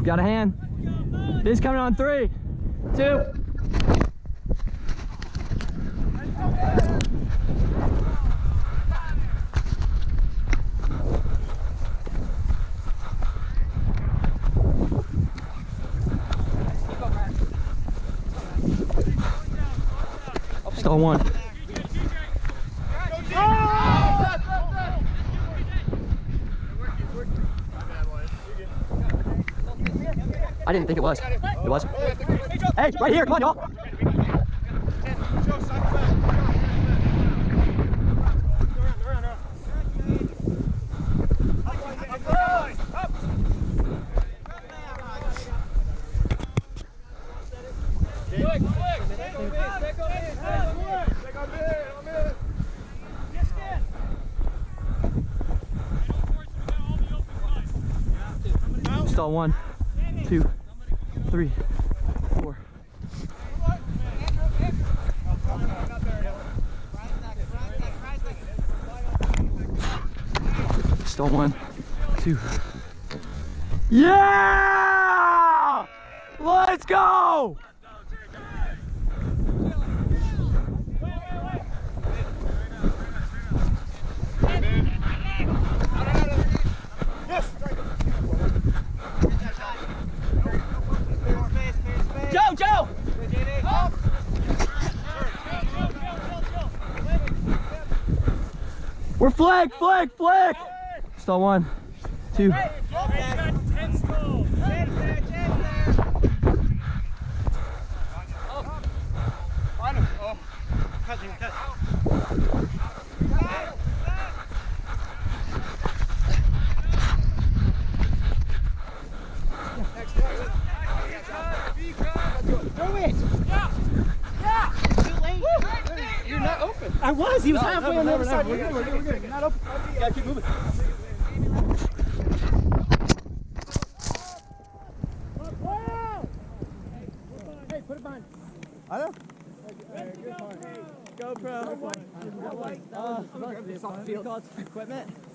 Got a hand. This coming on 3, 2. Still one. I didn't think it was. It was. Hey, right here. Come on, y'all. Stall 1, 2, 3, 4. Stall 1, 2. Yeah! Let's go! Joe! We're flag! Stall 1, 2. I was. He was halfway on the other side. We're good. Not open. You gotta keep moving. Hey, put it behind. I know. GoPro. Equipment.